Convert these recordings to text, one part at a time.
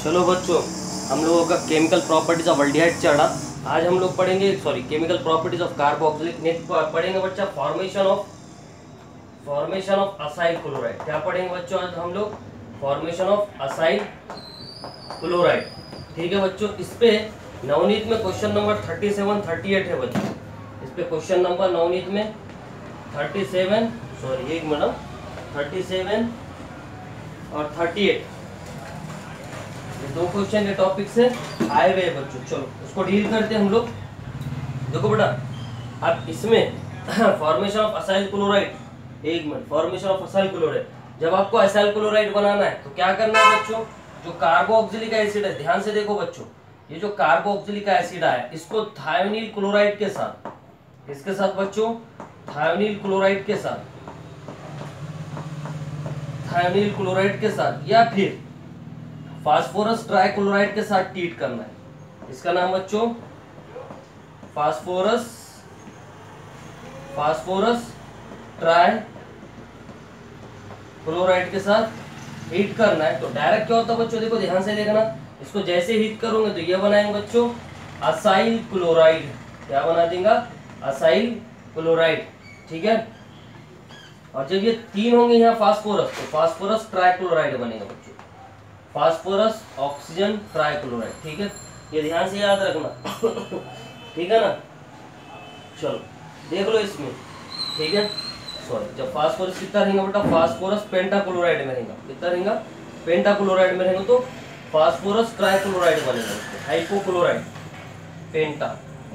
चलो बच्चों, हम लोगों का केमिकल प्रॉपर्टीज ऑफ एल्डिहाइड चढ़ा। आज हम लोग पढ़ेंगे chemical properties of carboxylic. Next पढ़ेंगे बच्चा फॉर्मेशन ऑफ असाइल क्लोराइड। क्या पढ़ेंगे बच्चों आज हम लोग? Formation of acyl chloride. ठीक है बच्चों, इस पे नवनीत में क्वेश्चन नंबर 37 38 है बच्चों। इस पे क्वेश्चन नंबर नवनीत में 37 और 38 ये दो क्वेश्चन के टॉपिक से आए हुए हैं बच्चों। चलो उसको डील करते हैं हम लोग। देखो बेटा, अब इसमें फॉर्मेशन ऑफ असाइल क्लोराइड, एक minute, formation of acyl chloride, जब आपको असाइल क्लोराइड बनाना है तो क्या करना है बच्चों? जो कार्बोक्सिलिक एसिड है, ध्यान से देखो बच्चों, ये जो कार्बोक्सिलिक एसिड है इसको थायोनील क्लोराइड के साथ, किसके साथ बच्चों? थायोनील क्लोराइड के साथ, थायोनील क्लोराइड के साथ या फिर फास्फोरस ट्राइक्लोराइड के साथ ट्रीट करना है। इसका नाम बच्चों फास्फोरस ट्राइक्लोराइड के साथ हीट करना है। तो डायरेक्ट क्या होता है बच्चों? देखो ध्यान से देखना, इसको जैसे हीट करोगे तो ये बनाएंगे बच्चों असाइल क्लोराइड। क्या बना देंगे? Acyl chloride. ठीक है, और जब ये तीन होंगे यहाँ फास्फोरस, तो फास्फोरस ट्राइक्लोराइड बनेगा बच्चों, फास्फोरस ऑक्सीजन ट्राइक्लोराइड। ठीक है, ये ध्यान से याद रखना। ठीक है ना? चलो देख लो इसमें। ठीक है, सॉरी, जब फास्फोरस कितना रहेगा बेटा? फास्फोरस पेंटाक्लोराइड में रहेगा। कितना रहेगा? पेंटाक्लोराइड में रहेगा, तो फास्फोरस ट्राइक्लोराइड बनेगा, हाइपोक्लोराइड पेंटा।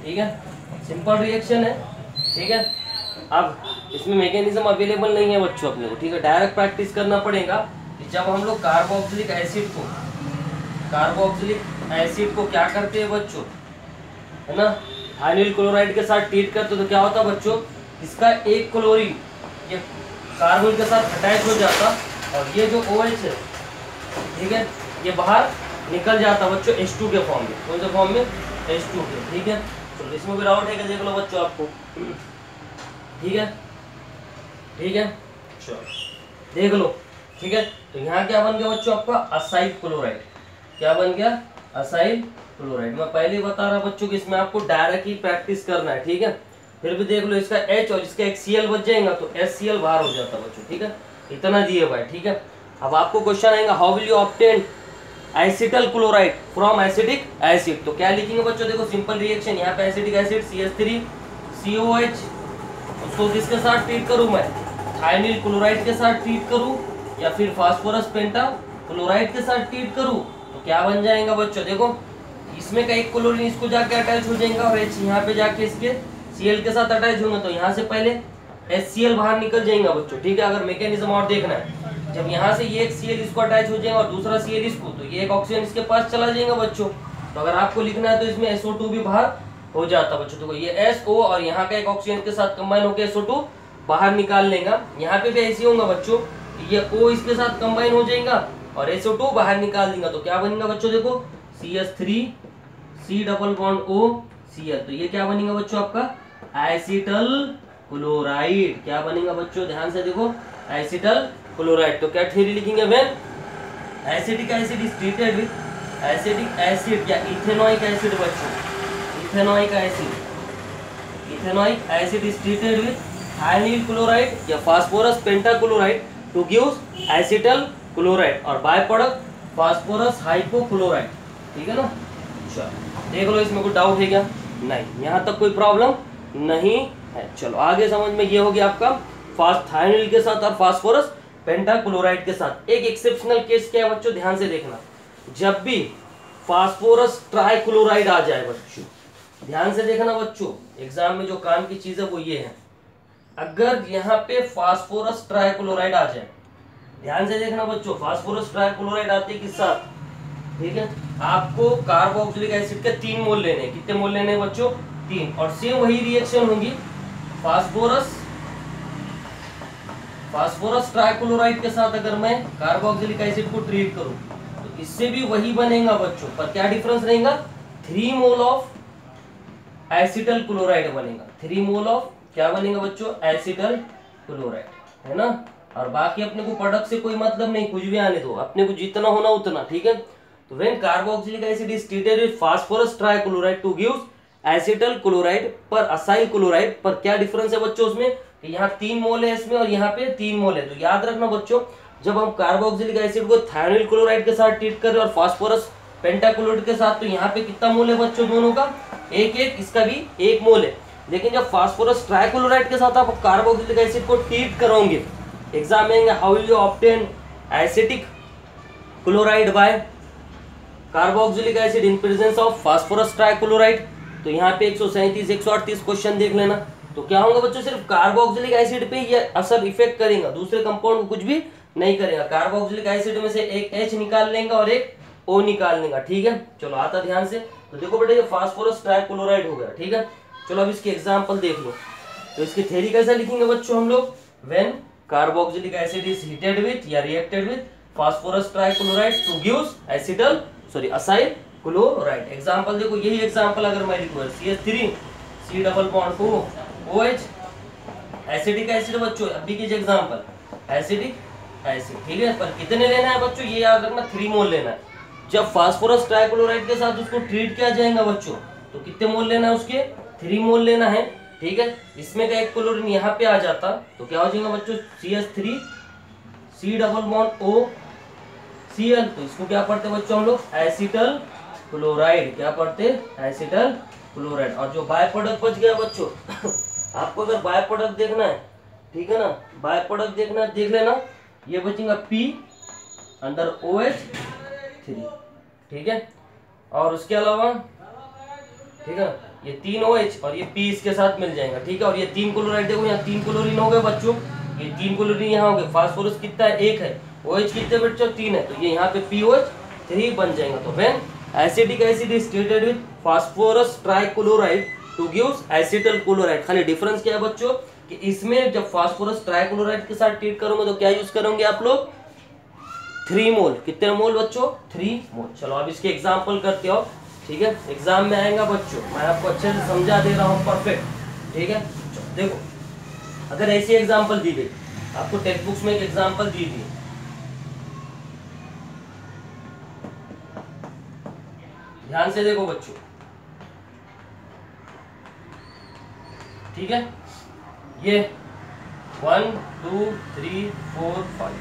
ठीक है, सिंपल रिएक्शन है। ठीक है, अब इसमें मैकेनिज्म अवेलेबल नहीं है बच्चों अपने को। ठीक है, डायरेक्ट प्रैक्टिस करना पड़ेगा। जब हम लोग कार्बोक्सिलिक एसिड को क्या करते हैं बच्चों, है ना, थायोनील क्लोराइड के साथ ट्रीट करते तो क्या होता बच्चों? इसका एक क्लोरीन ये कार्बन के साथ अटैच हो जाता और ये जो OH है, ठीक है, ये बाहर निकल जाता बच्चों H2 के फॉर्म में। कौन से फॉर्म में? H2 के। ठीक है, तो इसमें भी डाउट है कि देख लो बच्चों आपको। ठीक है, ठीक है, चलो देख लो। ठीक है, तो यहाँ क्या बन गया बच्चों आपका? Acyl chloride. क्या बन गया? Acyl chloride. मैं पहले ही बता रहा बच्चों कि इसमें आपको डायरेक्ट ही प्रैक्टिस करना है। ठीक है, फिर भी देख लो, इसका H और इसका एक Cl बच जाएगा तो HCl बाहर हो जाता बच्चों। ठीक है, इतना दिए हुआ है। ठीक है, अब आपको क्वेश्चन आएगा, how will you obtain acetyl chloride from acidic acid. तो क्या लिखेंगे बच्चों? देखो सिंपल रिएक्शन, यहाँ पे एसिडिक एसिड CH3COH, उसको किसके साथ ट्रीट करूं मैं? थायोनील क्लोराइड के साथ ट्रीट करूं या फिर फास्फोरस पेंटा क्लोराइड के साथ ट्रीट करूं, तो क्या बन जाएगा बच्चों? देखो इसमें का एक क्लोरीन इसको जाके अटैच हो जाएगा और H यहाँ पे जाके इसके Cl के साथ अटैच होंगे, तो यहाँ से पहले HCl बाहर निकल जाएगा बच्चों। ठीक है, अगर मैकेनिज्म और देखना है, जब यहाँ से ये एक Cl इसको अटैच हो जाएगा और दूसरा Cl इसको, तो ये एक ऑक्सीजन इसके पास चला जाएगा बच्चों। तो अगर आपको लिखना है तो इसमें SO2 भी बाहर हो जाता बच्चों। देखो ये SO और यहाँ का एक ऑक्सीजन के साथ कंबाइन होकर SO2 बाहर निकाल लेगा। यहाँ पे भी ऐसे होगा बच्चों, ये O इसके साथ कंबाइन हो जाएगा और SO2 बाहर निकाल देगा, तो क्या बनेगा बच्चों? देखो CH3C डबल बॉन्ड OCl, तो ये क्या बनेगा बच्चों आपका? Acetyl chloride. क्या बनेगा बच्चों? ध्यान से देखो, एसिटल क्लोराइड। तो क्या थ्योरी लिखेंगे? When acidic acid is treated with acidic acid या इथेनोइक एसिड बच्चों, ethanoic acid is treated with thionyl chloride या phosphorus pentachloride to give acetyl chloride और बाय प्रोडक्ट फास्फोरस हाइपोक्लोराइड। ठीक है ना? चलो देख लो, इसमें कोई डाउट है क्या? नहीं, यहाँ तक कोई प्रॉब्लम नहीं है। चलो आगे समझ में ये हो गया आपका थायोनील के साथ और फास्फोरस पेंटाक्लोराइड के साथ। एक एक्सेप्शनल केस क्या है बच्चों? ध्यान से देखना, जब भी फास्फोरस ट्राइक्लोराइड आ जाए बच्चों, ध्यान से देखना बच्चों, एग्जाम में जो काम की चीज है वो ये है, अगर यहाँ पे फास्फोरस ट्राइक्लोराइड आ जाए, ध्यान से देखना बच्चों, फास्फोरस ट्राइक्लोराइड आते हैं किस साथ? ठीक है, आपको कार्बोक्सिलिक एसिड के 3 मोल लेने हैं। कितने मोल लेने हैं बच्चों? 3। और सेम वही रिएक्शन होगी फास्फोरस ट्राइक्लोराइड के साथ अगर मैं कार्बोक्सिलिक एसिड को ट्रीट करूं, तो इससे भी वही बनेगा बच्चों, पर क्या डिफरेंस रहेगा? 3 मोल ऑफ एसिटल क्लोराइड बनेगा। 3 मोल ऑफ क्या बनेगा बच्चों? एसिटल क्लोराइड, है ना? और बाकी अपने को प्रोडक्ट से कोई मतलब नहीं, कुछ भी आने दो, अपने को जितना होना उतना। ठीक है, तो when carboxylic acid is treated with phosphorus trichloride to gives acetyl chloride पर असाइल क्लोराइड पर क्या डिफरेंस है बच्चों उसमें कि यहाँ 3 मोल है इसमें और यहाँ पे 3 मोल है। तो याद रखना बच्चों, जब हम कार्बोक्सिलिक एसिड को थायनिल क्लोराइड के साथ ट्रीट कर रहे हैं और फास्फोरस पेंटाक्लोराइड के साथ, तो यहाँ पे कितना मोल है बच्चों दोनों का? 1-1, इसका भी 1 मोल है। लेकिन जब फास्फोरस ट्राइक्लोराइड के साथ आप कार्बोक्सिलिक एसिड को ट्रीट करोगे, एग्जाम में how will you obtain acetic chloride by carboxylic acid in presence of phosphorus trichloride. तो यहाँ पे 137 138 क्वेश्चन देख लेना। तो क्या होगा बच्चों, सिर्फ कार्बोक्सिलिक एसिड पे ये असर इफेक्ट करेगा, दूसरे कंपाउंड कुछ भी नहीं करेगा। कार्बोक्सिलिक एसिड में से एक H निकाल लेंगे और एक O निकाल लेंगे, ठीक है। चलो आता ध्यान से। तो देखो बेटा ये फास्फोरस ट्राइक्लोराइड हो गया, ठीक है। चलो अब इसके एग्जाम्पल देख लो। तो इसकी थ्योरी कैसे लिखेंगे बच्चों हम लोग? When carboxylic acid is heated with या reacted with phosphorus trichloride to gives acyl chloride. Example देखो, यही एग्जाम्पल अगर मैं लिखूं CH3 C double bond O OH acidic acid बच्चों, अभी कीजिए एग्जाम्पल एसिडिक एसिड, ठीक है। पर कितने लेना है बच्चों, ये याद रखना 3 मोल लेना है। जब फास्फोरस ट्राइक्लोराइड के साथ उसको ट्रीट किया जाएगा बच्चों, तो कितने मोल लेना है उसके? 3 मोल लेना है, ठीक है। इसमें का एक क्लोरीन यहाँ पे आ जाता तो क्या हो जाएगा बच्चों? CH3 C double bond O Cl। तो इसको क्या पढ़ते बच्चों हम लोग? Acetyl chloride. क्या पढ़ते? Acetyl chloride. और जो बाय प्रोडक्ट बच गया बच्चों आपको अगर बाय प्रोडक्ट देखना है, ठीक है ना, बाय प्रोडक्ट देखना है, देख लेना। ये बचेगा P अंदर OH3, ठीक है। और उसके अलावा, ठीक है, ये 3 OH और ये P इसके साथ मिल जाएगा, ठीक है। और ये 3 क्लोराइड देखो, यहाँ 3 क्लोरीन हो गए बच्चों, ये 3 क्लोरीन यहाँ हो गए। फास्फोरस कितना है? 1 है। OH कितने बच्चों? 3 है। तो ये यहाँ पे POH3 बन जाएगा। तो when acidic acid is treated with phosphorus trichloride to gives acetyl chloride. खाली डिफरेंस क्या है बच्चों कि इसमें जब फास्फोरस ट्राइक्लोराइड के साथ ट्रीट करोगे तो क्या यूज करोगे आप लोग? 3 मोल। कितने मोल बच्चों? 3 मोल। चलो अब इसके एग्जाम्पल करते हो, ठीक है। एग्जाम में आएगा बच्चों, मैं आपको अच्छे से समझा दे रहा हूँ, परफेक्ट, ठीक है। देखो अगर ऐसी एग्जाम्पल दी गई, आपको टेक्स्ट बुक्स में एक एग्जाम्पल दी थी, ध्यान से देखो बच्चों, ठीक है। ये 1 2 3 4 5,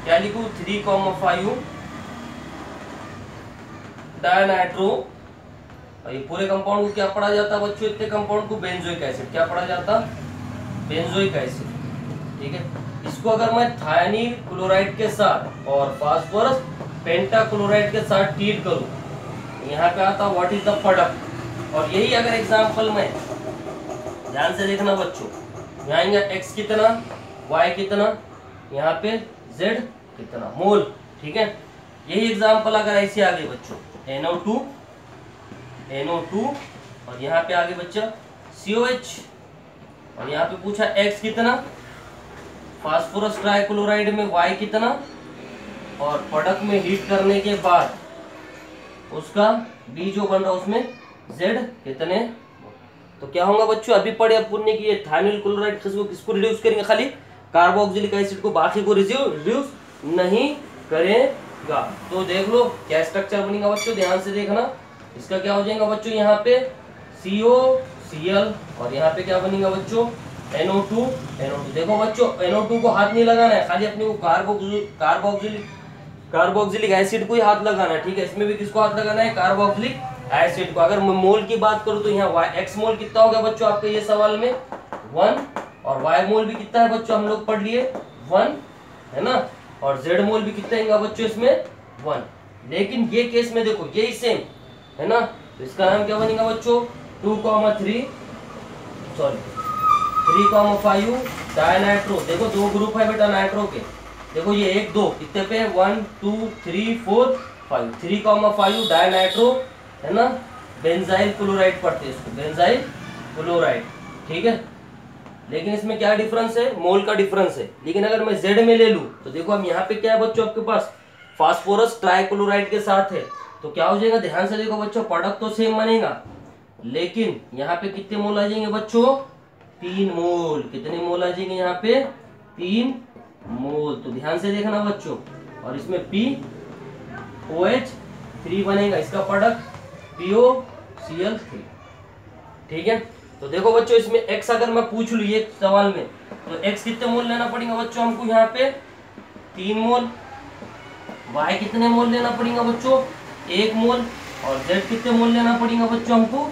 क्या लिखूं? 3,5 डायनाइट्रो। और ये पूरे कंपाउंड को क्या पढ़ा जाता है बच्चों? इतने कंपाउंड को बेंजोइक एसिड। क्या पढ़ा जाता? बेंजोइक एसिड, ठीक है। इसको अगर मैं थायनिल क्लोराइड के साथ और फास्फोरस पेंटाक्लोराइड के साथ ट्रीट करूं, यहाँ पे आता व्हाट इज द प्रोडक्ट। और यही अगर एग्जांपल में ध्यान से देखना बच्चों, यहाँ आएंगे x कितना, y कितना, यहाँ पे z कितना मोल, ठीक है। यही एग्जांपल अगर ऐसे आगे बच्चों NO2 और यहाँ पे आगे बच्चा COH और यहाँ पे पूछा x कितना, फास्फोरस ट्राइक्लोराइड में y कितना, और प्रोडक्ट में हीट करने के बाद उसका B जो बन रहा है उसमें Z कितने। तो क्या होगा बच्चों, अभी पढ़े अपन ने कि ये थायनिल क्लोराइड किसको रिड्यूस करेंगे? खाली कार्बोक्सिलिक एसिड को, बाकी को रिड्यूस नहीं करेगा। तो देख लो क्या स्ट्रक्चर बनेगा बच्चों, ध्यान से देखना। इसका क्या हो जाएगा बच्चों, यहाँ पे COCl और यहाँ पे क्या बनेगा बच्चों? NO2। देखो बच्चों NO2 को हाथ नहीं लगाना है, खाली अपने को कार्बोक्सिलिक एसिड को ही हाथ लगाना है, ठीक है। इसमें भी किसको हाथ लगाना है? कार्बोक्सिलिक एसिड को। अगर मैं मोल की बात करूं तो यहाँ x मोल कितना हो गया बच्चों आपके ये सवाल में? 1। और y मोल भी कितना है बच्चों, हम लोग पढ़ लिए 1, है ना। और z मोल भी कितना है बच्चों इसमें? 1। लेकिन ये केस में देखो यही सेम है ना, तो इसका नाम क्या बनेगा बच्चों? 3,5 डायनाइट्रो। देखो 2 ग्रुप है बेटा नाइट्रो के, देखो ये 1 2 कितने पे? 1 2 3 4 5, 3,5 डायनाइट्रो, है ना। बेंजाइल क्लोराइड पढ़ते हैं इसको, बेंजाइल क्लोराइड, ठीक है। लेकिन इसमें क्या डिफरेंस है? मोल का डिफरेंस है। लेकिन अगर मैं Z में ले लूं तो देखो हम यहाँ पे क्या है बच्चों आपके पास? फास्फोरस ट्राइक्लोराइड के साथ है, तो क्या हो जाएगा? ध्यान से देखो बच्चों, प्रोडक्ट तो सेम बनेगा, लेकिन यहाँ पे कितने मोल आ जाएंगे बच्चों? 3 मोल। कितने मोल आ जाएंगे यहाँ पे? 3 मोल। तो ध्यान से देखना बच्चों। और इसमें POH3 3 बनेगा, इसका प्रोडक्ट POCl3। ठीक है, तो देखो बच्चों इसमें x अगर मैं पूछ लूँ ये सवाल में, तो x कितने मोल लेना पड़ेगा बच्चों हमको यहाँ पे 3 मोल, y कितने मोल लेना पड़ेगा बच्चों 1 मोल, और z कितने मोल लेना पड़ेगा बच्चों हमको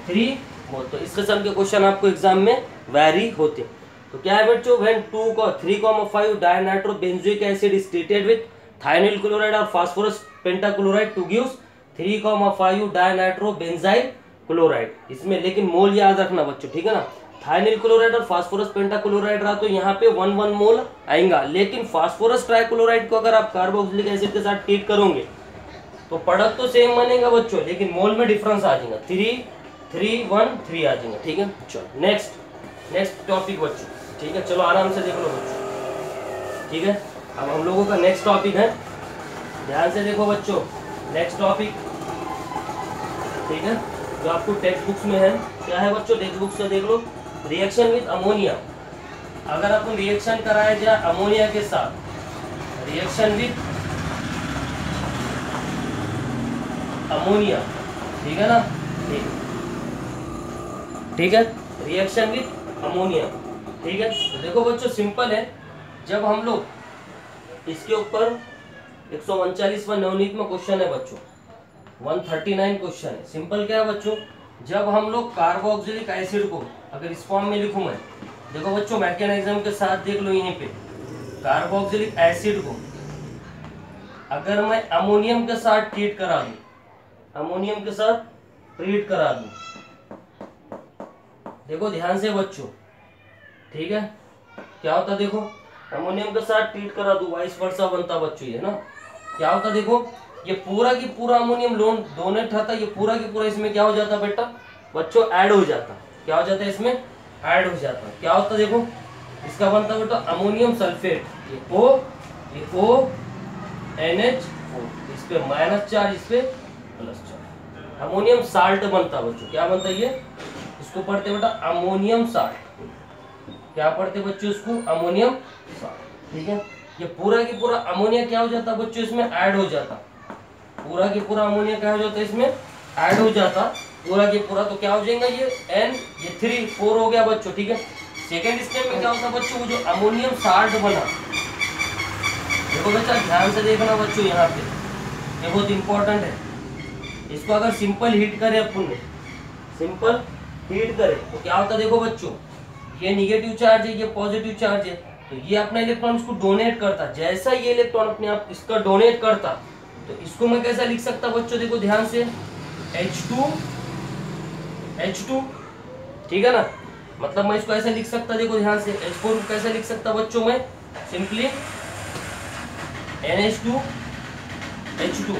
3 मोल। तो इस किस्म के क्वेश्चन आपको एग्जाम में वैरी होते हैं। तो क्या है बच्चों, when 3,5 dinitrobenzoic acid is treated with thionyl chloride और phosphorus pentachloride to gives 3,5 dinitrobenzyl chloride. इसमें लेकिन मोल याद रखना बच्चों, ठीक है ना, थायनिल क्लोराइड और फास्फोरस पेंटाक्लोराइड रहा तो यहाँ पे 1 मोल आएगा, लेकिन फास्फोरस ट्राइक्लोराइड को अगर आप कार्बोक्सिलिक एसिड के साथ ट्रीट करोगे तो प्रोडक्ट तो सेम बनेगा बच्चों, लेकिन मोल में डिफरेंस आ जाएगा, 3, 3, 1, 3 आ जाएगा। ठीक है, चलो नेक्स्ट टॉपिक बच्चों। ठीक है, चलो आराम से देख लो बच्चों। ठीक है, अब हम लोगों का नेक्स्ट टॉपिक है, ध्यान से देखो बच्चों, नेक्स्ट टॉपिक। ठीक है, जो आपको टेक्स्ट बुक्स में है, क्या है बच्चों, टेक्स्ट बुक्स से देख लो, रिएक्शन विद अमोनिया। अगर अपन रिएक्शन कराया जाए अमोनिया के साथ, रिएक्शन विद अमोनिया, ठीक है ना, ठीक है, रिएक्शन विद अमोनिया। ठीक है, तो देखो बच्चों सिंपल है, जब हम लोग इसके ऊपर 139वां नवनीत में क्वेश्चन है बच्चों, 139 क्वेश्चन है। सिंपल क्या है बच्चों, जब हम लोग कार्बोक्सिलिक एसिड को अगर इस फॉर्म में लिखूं मैं, देखो बच्चों मैकेनिज्म के साथ देख लो, यहीं पे कार्बोक्सिलिक एसिड को अगर मैं अमोनियम के साथ ट्रीट करा दूं, अमोनियम के साथ ट्रीट करा दूं, देखो ध्यान से बच्चों, ठीक है, क्या होता देखो, अमोनियम के साथ ट्रीट करा दूं, वाइस वर्सा बनता बच्चों, ये ना क्या होता देखो, ये पूरा की पूरा अमोनियम लोन डोनेट था, ये पूरा की पूरा इसमें क्या हो जाता बेटा बच्चों, ऐड हो जाता। क्या हो जाता है इसमें, ऐड हो जाता। क्या होता देखो, इसका बनता बेटा अमोनियम सल्फेट, ये O NH4, इस पे माइनस चार्ज, इस पे प्लस चार्ज, अमोनियम साल्ट बनता बच्चों। क्या बनता ये, इसको पढ़ते बेटा अमोनियम साल्ट। क्या पढ़ते बच्चों इसको, अमोनियम साल्ट। ठीक है, ये पूरा की पूरा अमोनिया क्या हो जाता बच्चों, इसमें ऐड हो जाता, पूरा की पूरा अमोनिया क्या हो जाता है, इसमें ऐड हो जाता पूरा की पूरा। तो क्या हो जाएगा ये N, ये 3, 4 हो गया बच्चों। ठीक है, सेकेंड स्टेप में क्या होता बच्चों, वो जो अमोनियम साल्ट बना, देखो बच्चा ध्यान से देखना बच्चों, यहाँ पे ये बहुत इंपॉर्टेंट है। इसको अगर सिंपल हीट करें अपन ने, सिंपल हीट करें तो क्या होता देखो बच्चों, ये निगेटिव चार्ज है, ये पॉजिटिव चार्ज है, तो ये अपना इलेक्ट्रॉन इसको डोनेट करता। जैसा ये इलेक्ट्रॉन अपने आप इसका डोनेट करता, तो इसको मैं कैसा लिख सकता बच्चों, देखो ध्यान से, H2, ठीक है ना, मतलब मैं इसको ऐसे लिख सकता, देखो ध्यान से, H4 को कैसे लिख सकता बच्चों, मैं सिंपली NH2 H2।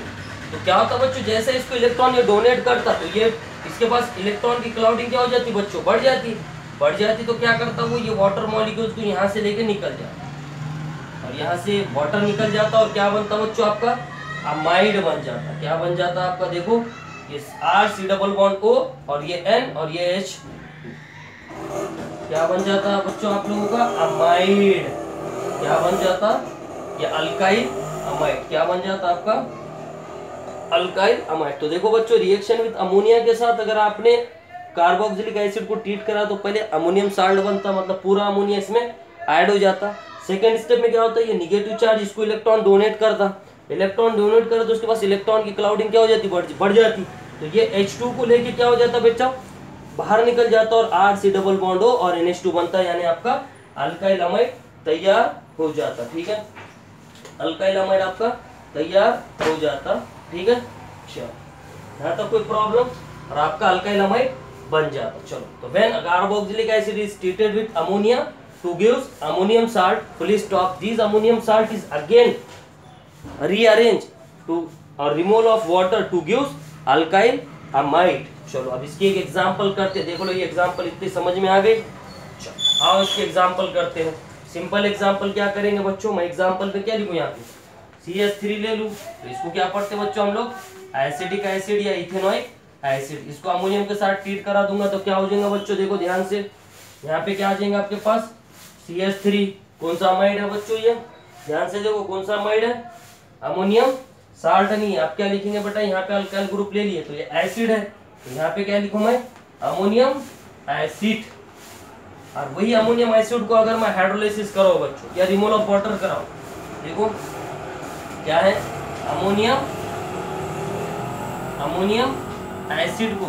तो क्या होता बच्चों, जैसे इसको इलेक्ट्रॉन ये डोनेट करता, तो ये इसके पास इलेक्ट्रॉन की क्लाउडिंग क्या हो जाती बच्चों, बढ़ जाती। तो क्या करता वो, ये वाटर मॉलिक्यूल्स को यहाँ से लेके निकल जाता, और यहाँ से वाटर निकल जाता, और क्या बनता बच्चों आपका, अमाइड बन जाता। क्या बन जाता आपका, देखो ये RC डबल बॉन्ड O, और ये N, और ये H, क्या बन जाता बच्चों आप लोगों का, अमाइड। क्या बन जाता, ये अल्काइल अमाइड। क्या बन जाता आपका, अल्काइल अमाइड। तो देखो बच्चों, रिएक्शन विद अमोनिया के साथ अगर आपने कार्बोक्सिलिक एसिड को ट्रीट करा, तो पहले अमोनियम साल्ट बनता, मतलब पूरा अमोनिया इसमें ऐड हो जाता। सेकेंड स्टेप में क्या होता है, ये निगेटिव चार्ज इसको इलेक्ट्रॉन डोनेट करता, इलेक्ट्रॉन डोनेट करे तो उसके पास इलेक्ट्रॉन की क्लाउडिंग क्या हो जाती, बढ़ जाती। तो ये H2 को लेके क्या हो जाता बच्चा, बाहर निकल जाता, और RC डबल बॉन्ड O और NH2 बनता, यानी आपका अल्काइल अमाइड तैयार हो जाता। ठीक है, अल्काइल अमाइड आपका तैयार हो जाता। ठीक है, चलो यहाँ तक कोई प्रॉब्लम, और आपका अल्काइल अमाइड बन जाता। चलो, तो when carboxylic acid is treated with ammonia two gives ammonium salt, full stop, this ammonium salt is again rearrange to or removal of water to gives alkyl amide। चलो अब इसकी एक एग्जांपल करते हैं, देखो लो ये एग्जांपल इतनी समझ में आ गई। चलो आओ इसकी एग्जांपल करते हैं। सिंपल एग्जांपल क्या करेंगे बच्चों, मैं एग्जांपल पे क्या लिखूं, यहाँ पे CH3 ले लूं, तो इसको क्या पढ़ते बच्चों हम लोग, एसिडिक एसिड या इथेनॉइक एसिड। इसको अमोनियम के साथ ट्रीट करा दूंगा तो क्या हो जाएगा बच्चों, देखो ध्यान से, यहाँ पे क्या आ जाएगा आपके पास, CH3 कौन सा अमाइड है बच्चों, ये ध्यान से देखो कौन सा अमाइड है, अमोनियम साल्ट नहीं है, आप क्या लिखेंगे बेटा, यहाँ पे अल्काइल ग्रुप ले लिए तो ये एसिड है, तो यहाँ पे क्या लिखूं मैं, अमोनियम एसिड। और वही अमोनियम एसिड को अगर मैं हाइड्रोलाइसिस कराऊं बच्चों या रिमूवल ऑफ वाटर कराऊं, देखो क्या है, अमोनियम एसिड को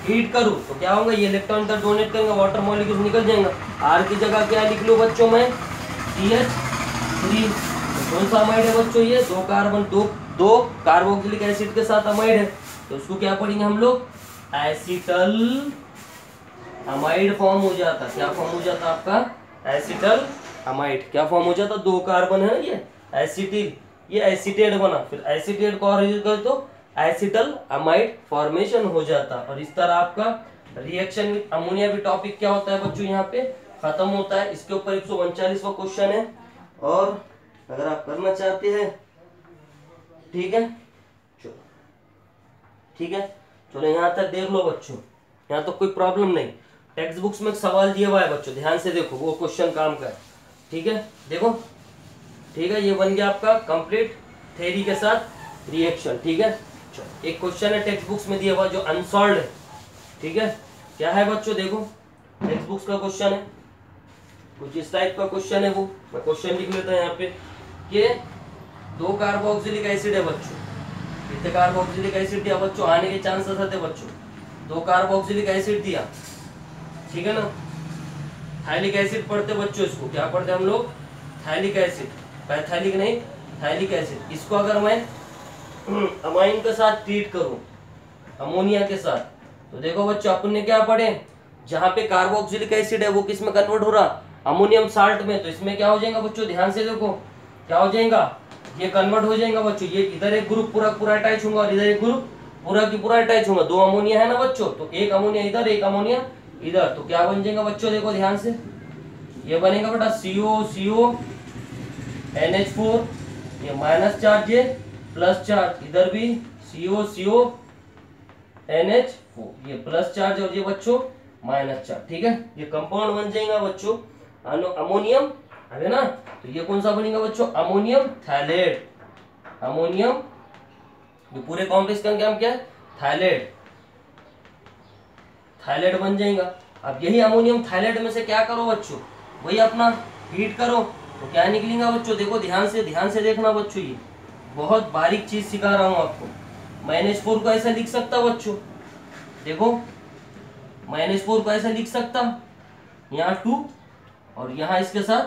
हीट करूं तो क्या होगा, ये इलेक्ट्रॉन इधर डोनेट करेंगे, वाटर मॉलिक्यूल्स निकल जाएंगे। आर की जगह क्या लिख लो बच्चों मैं, CH3। तो कौन सा अमाइड है बच्चों, ये दो कार्बोक्सिलिक एसिड के साथ अमाइड है, तो उसको क्या पढ़ेंगे हम लोग, एसिटल अमाइड फॉर्म हो जाता। क्या फॉर्म हो जाता आपका, एसिटल अमाइड। क्या फॉर्म हो जाता, 2 कार्बन है ना ये एसिटिल, ये एसिटेट बना, फिर एसिटेट को और कर तो एसिटल अमाइड फॉर्मेशन हो जाता। और इस तरह आपका रिएक्शन विद अमोनिया भी टॉपिक क्या होता है बच्चों यहाँ पे खत्म होता है। इसके ऊपर 139वां क्वेश्चन है, और अगर आप करना चाहते हैं, ठीक है चलो, ठीक है चलो यहाँ तक देख लो बच्चों, यहाँ तो कोई प्रॉब्लम नहीं। टेक्स्ट बुक्स में सवाल दिया हुआ है बच्चों, ध्यान से देखो, वो क्वेश्चन काम का है, ठीक है देखो, ठीक है। ये बन गया आपका कंप्लीट थ्योरी के साथ रिएक्शन, ठीक है। एक क्वेश्चन है टेक्स्ट बुक्स में दिया हुआ जो अनसॉल्व्ड है, ठीक है। क्या है बच्चों, देखो टेक्स्ट बुक्स का क्वेश्चन है, कुछ इस टाइप का क्वेश्चन है, वो मैं क्वेश्चन लिख लेता हूं यहाँ पे कि 2 कार्बोक्सिलिक एसिड है बच्चों, कितने कार्बोक्सिलिक एसिड दिया बच्चों, आने के चांसेस थे बच्चों, 2 कार्बोक्सिलिक एसिड दिया, ठीक है ना। थाइलिक एसिड पढ़ते बच्चों, इसको क्या पढ़ते हम लोग, थाइलिक एसिड, पैथाइलिक नहीं थाइलिक एसिड। इसको अगर मैं अमाइन के साथ ट्रीट करूं, अमोनिया के साथ, तो देखो बच्चों अपन ने क्या पढ़े, जहां पे कार्बोक्सिलिक एसिड है वो किस में कन्वर्ट हो रहा, अमोनियम साल्ट में। तो इसमें क्या हो जाएगा बच्चों, ध्यान से देखो क्या हो जाएगा, ये कन्वर्ट हो जाएगा बच्चों, ये इधर एक ग्रुप पूरा अटैच होगा और इधर एक ग्रुप पूरा की पूरा अटैच होगा। 2 अमोनिया है ना बच्चों, तो एक अमोनिया इधर एक अमोनिया इधर, तो क्या बन जाएगा बच्चों, देखो ध्यान से, ये बनेगा बेटा CO NH4, ये माइनस चार्ज है प्लस चार्ज, इधर भी CO NH4, ये प्लस चार्ज और ये बच्चों माइनस चार्ज, ठीक है। ये कंपाउंड बन जाएगा बच्चों अमोनियम, है ना। तो ये कौन सा बनेगा बच्चों, अमोनियम थायलेट, अमोनियम, ये पूरे कॉम्प्लेक्स का नाम क्या है, थायलेट, थायलेट बन जाएगा। अब यही अमोनियम थायलेट में से क्या करो बच्चों, वही अपना हीट करो, तो क्या निकलेगा बच्चों, देखो ध्यान से देखना बच्चों, ये बहुत बारीक चीज सिखा रहा हूं आपको। -4 को ऐसा लिख सकता बच्चों, देखो -4 को ऐसा लिख सकता, यहाँ 2 और यहाँ इसके साथ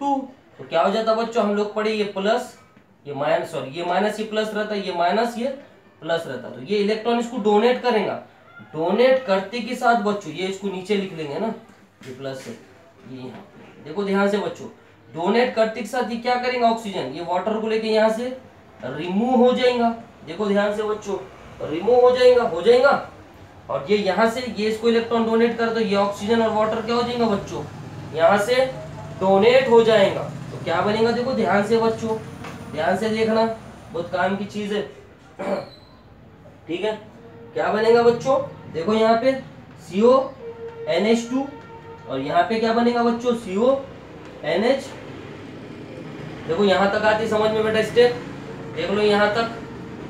2, तो क्या हो जाता बच्चों, हम लोग पढ़े ये प्लस ये माइनस, सॉरी ये माइनस ये प्लस रहता, ये माइनस ये प्लस रहता, तो ये इलेक्ट्रॉन इसको डोनेट करेगा, डोनेट करते के साथ बच्चों ये इसको नीचे लिख लेंगे ना, ये प्लस है, ये यहाँ देखो ध्यान से बच्चों, डोनेट करते के साथ ये क्या करेंगे, ऑक्सीजन ये वाटर को लेके यहाँ से रिमूव हो जाएगा, देखो ध्यान से बच्चों, रिमूव हो जाएगा, और ये यहाँ से ये इसको इलेक्ट्रॉन डोनेट कर दो, ये ऑक्सीजन और वाटर क्या हो जाएगा बच्चों, यहाँ से डोनेट हो जाएगा, तो क्या बनेगा, देखो ध्यान से बच्चों, ध्यान से देखना, बहुत काम की चीज है, ठीक है। क्या बनेगा बच्चों, देखो यहाँ पे CO NH2 और यहाँ पे क्या बनेगा बच्चों, CO NH, देखो यहाँ तक आती समझ में बेटा स्टेप, देख लो यहाँ तक,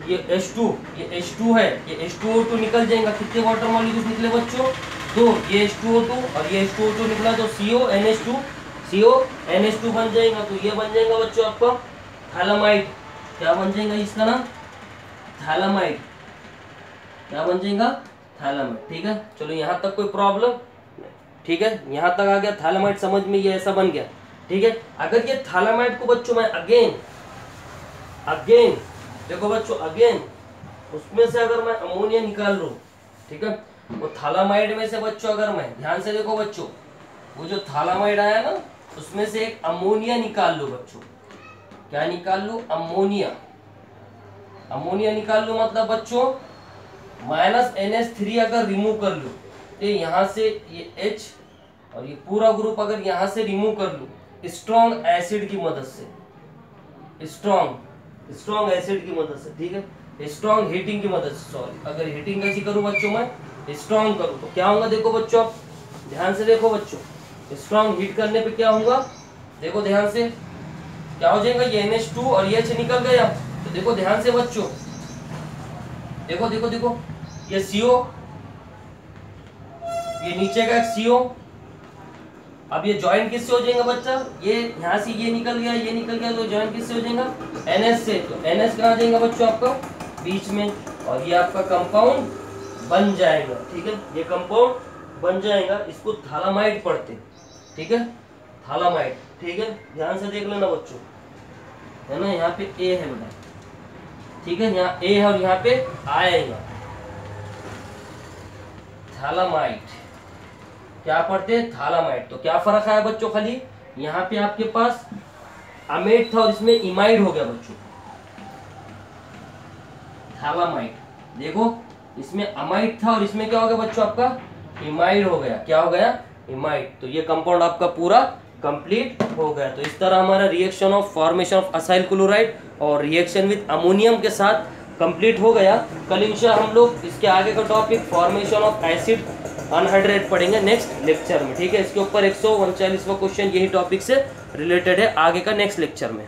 ये H2 है, ये H2O2 निकल जाएगा, कितने वाटर मॉलिक्यूल्स निकले बच्चों, 2, ये H2O2 और ये H2O2 निकला, तो CO NH2 बन जाएगा, तो ये बन जाएगा बच्चों आपका थैलामाइड, क्या बन जाएगा इसका नाम, थैलामाइड, क्या बन जाएगा, थैलामाइड, ठीक है। चलो यहाँ तक कोई प्रॉब्लम, ठीक है, यहाँ तक आ गया, थैलामाइड समझ में ये ऐसा बन गया, ठीक है। अगर ये थैलामाइड को बच्चों मैं अगेन देखो बच्चों, अगेन उसमें से अगर मैं अमोनिया निकाल लूं, ठीक है, वो थैलामाइड में से बच्चों अगर मैं ध्यान से देखो बच्चों, वो जो थैलामाइड आया ना उसमें से एक अमोनिया निकाल लो बच्चों, क्या निकाल लो, अमोनिया निकाल लो, मतलब बच्चों -NH3 अगर रिमूव कर लो, तो यहाँ से ये H और ये पूरा ग्रुप अगर यहाँ से रिमूव कर लो स्ट्रॉन्ग एसिड की मदद से, स्ट्रॉन्ग एसिड की मदद से, ठीक है, स्ट्रॉन्ग हीटिंग की मदद से, सॉरी अगर हीटिंग कैसी करूं बच्चों मैं, स्ट्रॉन्ग करूं, तो क्या होगा, देखो बच्चों ध्यान से देखो बच्चों, स्ट्रॉन्ग हीट करने पे क्या होगा, देखो ध्यान से, क्या हो जाएगा, ये NH2 और ये H निकल गया। तो देखो ध्यान से बच्चों, देखो देखो देखो, ये CO, ये नीचे का CO। अब ये ज्वाइंट किससे हो जाएगा बच्चा, ये यहाँ से ये निकल गया, ये निकल गया, तो ज्वाइंट किससे हो जाएगा, NH से। तो NH कहाँ जाएगा बच्चों आपका, बीच में, और ये आपका कंपाउंड बन जाएगा। ठीक है, ये कंपाउंड बन जाएगा, इसको थालामाइड पढ़ते हैं। ठीक है, थालामाइड। ठीक है, ध्यान से देख लेना बच्चों, है ना, यहाँ पे A है बेटा। ठीक है, यहाँ A है और यहाँ पे आएगा थालामाइड। क्या पढ़ते हैं, थालामाइड। तो क्या फर्क आया बच्चों, खाली यहाँ पे आपके पास अमेट था और इसमें इमाइड हो गया बच्चों, थालामाइड। देखो इसमें अमाइड था और इसमें क्या हो गया बच्चों, आपका इमाइड हो गया। क्या हो गया, इमाइड। तो ये कंपाउंड आपका पूरा कंप्लीट हो गया। तो इस तरह हमारा reaction of formation of acyl chloride और रिएक्शन विद अमोनियम के साथ कंप्लीट हो गया। कल इंशाल्लाह हम लोग इसके आगे का topic formation of acid anhydride पढ़ेंगे नेक्स्ट लेक्चर में। ठीक है, इसके ऊपर 139वां क्वेश्चन यही टॉपिक से रिलेटेड है आगे का नेक्स्ट लेक्चर में।